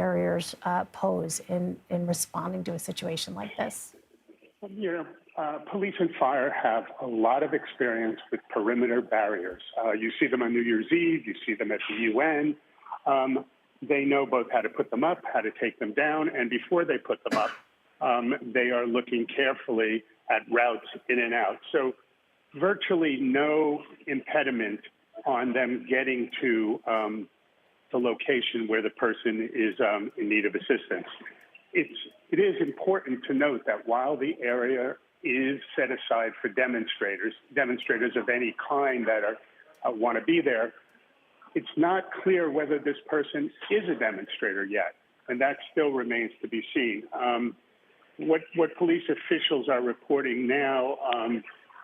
barriers pose in responding to a situation like this? Police and fire have a lot of experience with perimeter barriers. You see them on New Year's Eve, you see them at the UN. They know both how to put them up, how to take them down, and before they put them up, they are looking carefully at routes in and out. So virtually no impediment on them getting to the location where the person is in need of assistance. It is important to note that while the area is set aside for demonstrators of any kind that want to be there, it's not clear whether this person is a demonstrator yet, and that still remains to be seen. What police officials are reporting now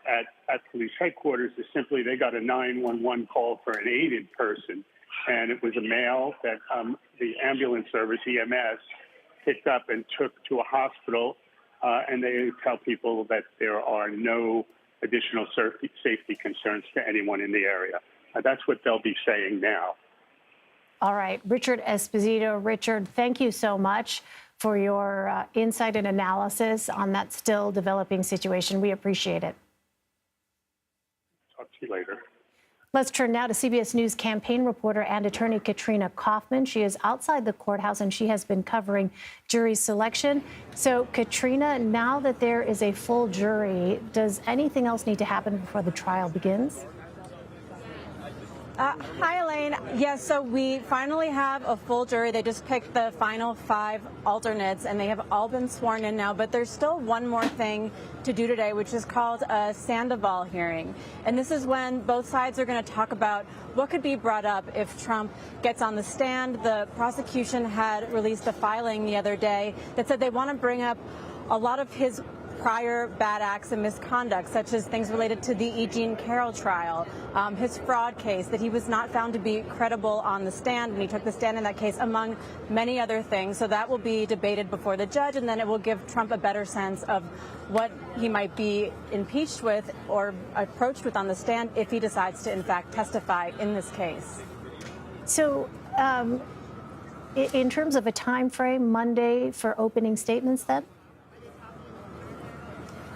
at police headquarters is simply they got a 911 call for an aided person, and it was a male that the ambulance service, EMS, picked up and took to a hospital, and they tell people that there are no additional safety concerns to anyone in the area. That's what they'll be saying now. All right, Richard Esposito. Richard, thank you so much for your insight and analysis on that still developing situation. We appreciate it. Talk to you later. Let's turn now to CBS News campaign reporter and attorney Katrina Kaufman. She is outside the courthouse and she has been covering jury selection. So, Katrina, now that there is a full jury, does anything else need to happen before the trial begins? Hi, Elaine. Yes, so we finally have a full jury. They just picked the final 5 alternates, and they have all been sworn in now. But there's still one more thing to do today, which is called a Sandoval hearing. And this is when both sides are going to talk about what could be brought up if Trump gets on the stand. The prosecution had released a filing the other day that said they want to bring up a lot of his prior bad acts and misconduct, such as things related to the E. Jean Carroll trial, his fraud case, that he was not found to be credible on the stand, and he took the stand in that case, among many other things. So that will be debated before the judge, and then it will give Trump a better sense of what he might be impeached with or approached with on the stand if he decides to, in fact, testify in this case. So, in terms of a time frame, Monday for opening statements then?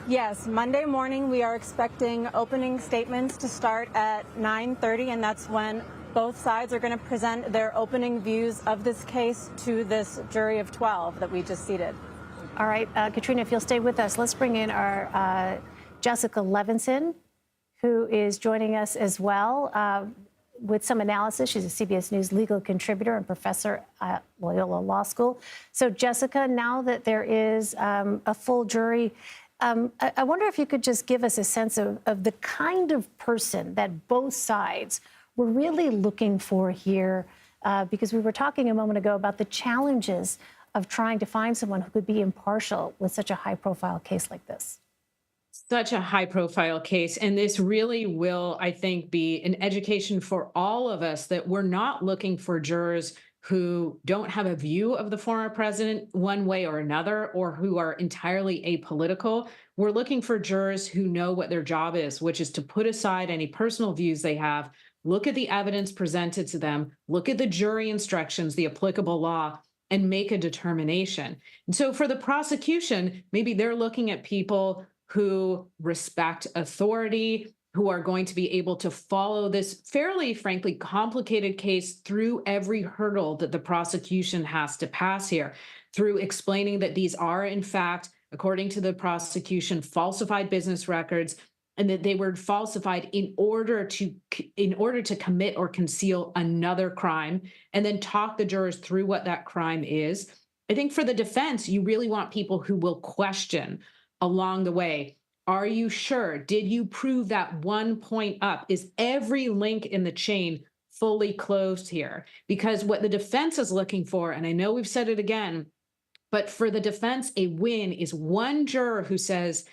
Yes, Monday morning we are expecting opening statements to start at 9:30, and that's when both sides are going to present their opening views of this case to this jury of 12 that we just seated. All right, Katrina, if you'll stay with us, let's bring in our Jessica Levinson, who is joining us as well with some analysis. She's a CBS News legal contributor and professor at Loyola Law School. So, Jessica, now that there is a full jury, I wonder if you could just give us a sense of the kind of person that both sides were really looking for here, because we were talking a moment ago about the challenges of trying to find someone who could be impartial with such a high-profile case like this. Such a high-profile case, and this really will, I think, be an education for all of us that we're not looking for jurors who don't have a view of the former president one way or another, or who are entirely apolitical. We're looking for jurors who know what their job is, which is to put aside any personal views they have, look at the evidence presented to them, look at the jury instructions, the applicable law, and make a determination. And so for the prosecution, maybe they're looking at people who respect authority, who are going to be able to follow this fairly, frankly, complicated case through every hurdle that the prosecution has to pass here, through explaining that these are, in fact, according to the prosecution, falsified business records, and that they were falsified in order to commit or conceal another crime, and then talk the jurors through what that crime is. I think for the defense, you really want people who will question along the way. Are you sure? Did you prove that one point up? Is every link in the chain fully closed here? Because what the defense is looking for, and I know we've said it again, but for the defense, a win is one juror who says,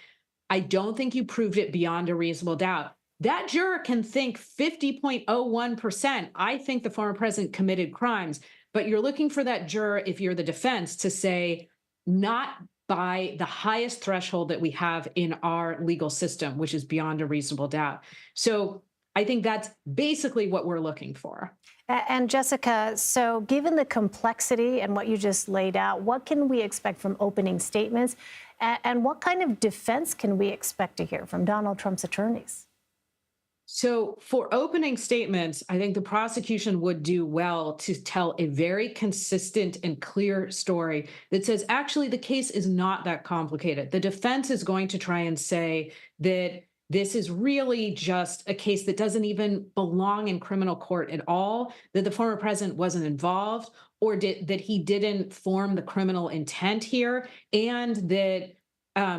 I don't think you proved it beyond a reasonable doubt. That juror can think 50.01%. I think the former president committed crimes, but you're looking for that juror, if you're the defense, to say, not by the highest threshold that we have in our legal system, which is beyond a reasonable doubt. So I think that's basically what we're looking for. And Jessica, so given the complexity and what you just laid out, what can we expect from opening statements? And what kind of defense can we expect to hear from Donald Trump's attorneys? So for opening statements, I think the prosecution would do well to tell a very consistent and clear story that says, actually, the case is not that complicated. The defense is going to try and say that this is really just a case that doesn't even belong in criminal court at all, that the former president wasn't involved, or that he didn't form the criminal intent here, and that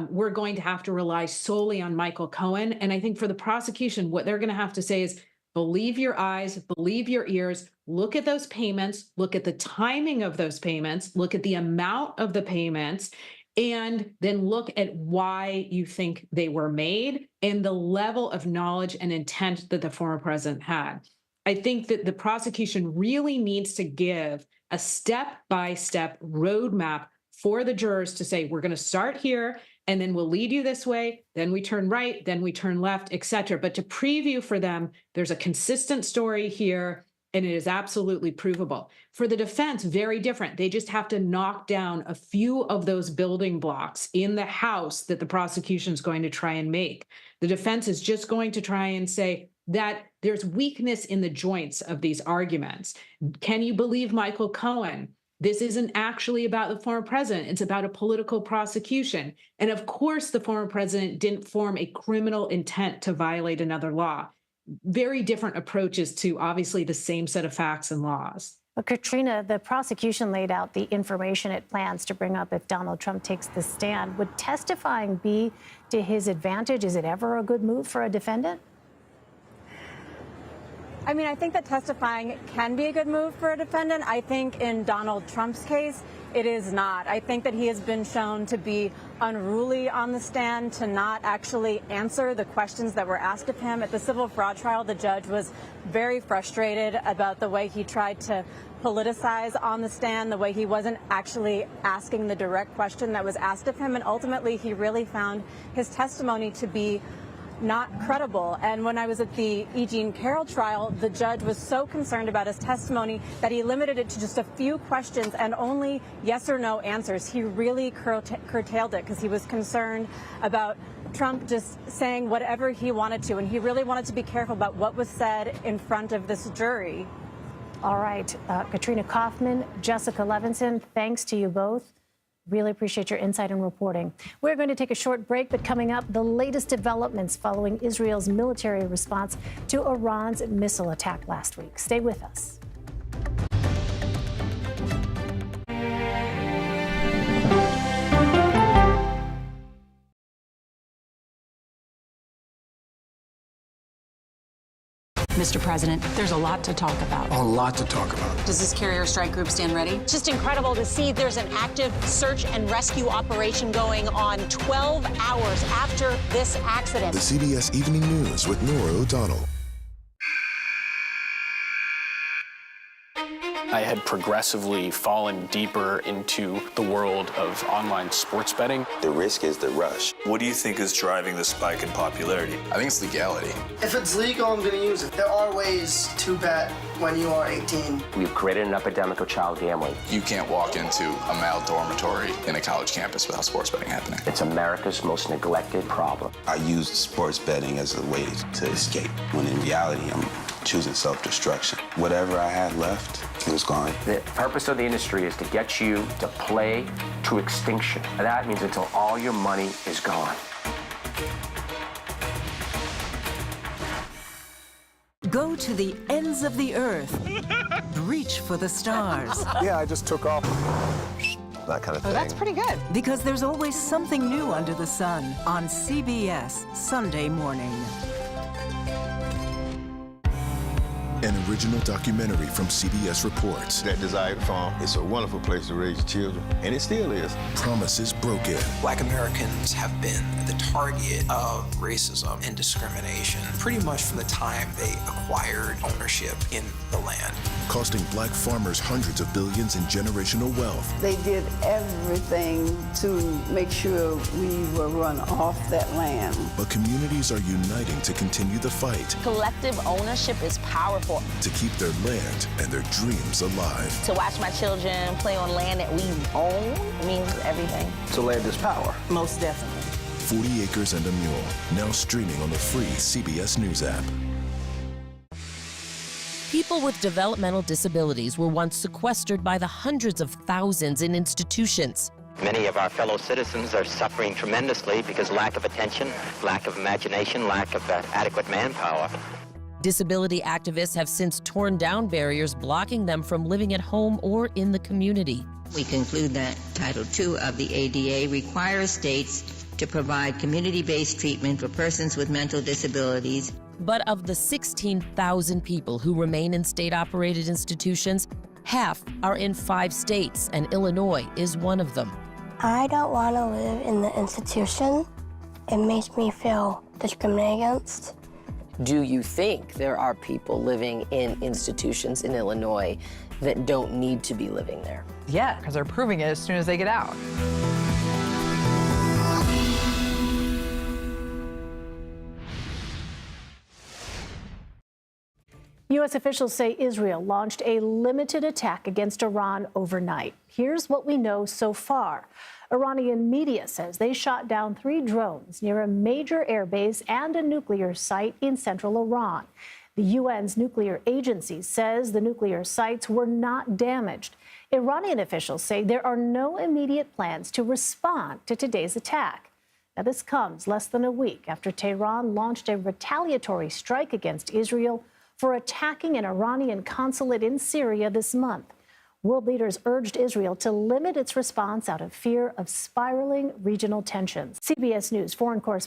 we're going to have to rely solely on Michael Cohen. And I think for the prosecution, what they're going to have to say is, believe your eyes, believe your ears, look at those payments, look at the timing of those payments, look at the amount of the payments, and then look at why you think they were made and the level of knowledge and intent that the former president had. I think that the prosecution really needs to give a step-by-step roadmap for the jurors to say, we're going to start here, and then we'll lead you this way, then we turn right, then we turn left, et cetera. But to preview for them, there's a consistent story here, and it is absolutely provable. For the defense, very different. They just have to knock down a few of those building blocks in the house that the prosecution is going to try and make. The defense is just going to try and say that there's weakness in the joints of these arguments. Can you believe Michael Cohen? This isn't actually about the former president. It's about a political prosecution. And of course, the former president didn't form a criminal intent to violate another law. Very different approaches to obviously the same set of facts and laws. But Katrina, the prosecution laid out the information it plans to bring up if Donald Trump takes the stand. Would testifying be to his advantage? Is it ever a good move for a defendant? I mean, I think that testifying can be a good move for a defendant. I think in Donald Trump's case, it is not. I think that he has been shown to be unruly on the stand, to not actually answer the questions that were asked of him. At the civil fraud trial, the judge was very frustrated about the way he tried to politicize on the stand, the way he wasn't actually asking the direct question that was asked of him. And ultimately, he really found his testimony to be not credible. And when I was at the E. Jean Carroll trial, the judge was so concerned about his testimony that he limited it to just a few questions and only yes or no answers. He really curtailed it because he was concerned about Trump just saying whatever he wanted to, and he really wanted to be careful about what was said in front of this jury. All right, Katrina Kaufman, Jessica Levinson, thanks to you both. Really appreciate your insight and reporting. We're going to take a short break, but coming up, the latest developments following Israel's military response to Iran's missile attack last week. Stay with us. Mr. President, there's a lot to talk about. A lot to talk about. Does this carrier strike group stand ready? It's just incredible to see there's an active search and rescue operation going on 12 hours after this accident. The CBS Evening News with Norah O'Donnell. I had progressively fallen deeper into the world of online sports betting. The risk is the rush. What do you think is driving the spike in popularity? I think it's legality. If it's legal, I'm going to use it. There are ways to bet when you are 18. We've created an epidemic of child gambling. You can't walk into a male dormitory in a college campus without sports betting happening. It's America's most neglected problem. I used sports betting as a way to escape, when in reality, I'm choosing self-destruction. Whatever I had left, it was gone. The purpose of the industry is to get you to play to extinction. And that means until all your money is gone. Go to the ends of the earth. Reach for the stars. Yeah, I just took off. That kind of thing. Oh, that's pretty good. Because there's always something new under the sun on CBS Sunday morning. An original documentary from CBS Reports. That desired farm, it's a wonderful place to raise children, and it still is. Promises broken. Black Americans have been the target of racism and discrimination pretty much from the time they acquired ownership in the land. Costing black farmers hundreds of billions in generational wealth. They did everything to make sure we were run off that land. But communities are uniting to continue the fight. Collective ownership is powerful. To keep their land and their dreams alive. To watch my children play on land that we own means everything. So land is power. Most definitely. 40 Acres and a Mule, now streaming on the free CBS News app. People with developmental disabilities were once sequestered by the hundreds of thousands in institutions. Many of our fellow citizens are suffering tremendously because lack of attention, lack of imagination, lack of adequate manpower. Disability activists have since torn down barriers blocking them from living at home or in the community. We conclude that Title II of the ADA requires states to provide community-based treatment for persons with mental disabilities. But of the 16,000 people who remain in state-operated institutions, half are in 5 states, and Illinois is one of them. I don't want to live in the institution. It makes me feel discriminated against. Do you think there are people living in institutions in Illinois that don't need to be living there? Yeah, because they're proving it as soon as they get out. U.S. officials say Israel launched a limited attack against Iran overnight. Here's what we know so far. Iranian media says they shot down 3 drones near a major airbase and a nuclear site in central Iran. The UN's nuclear agency says the nuclear sites were not damaged. Iranian officials say there are no immediate plans to respond to today's attack. Now, this comes less than a week after Tehran launched a retaliatory strike against Israel for attacking an Iranian consulate in Syria this month. World leaders urged Israel to limit its response out of fear of spiraling regional tensions. CBS News foreign correspondent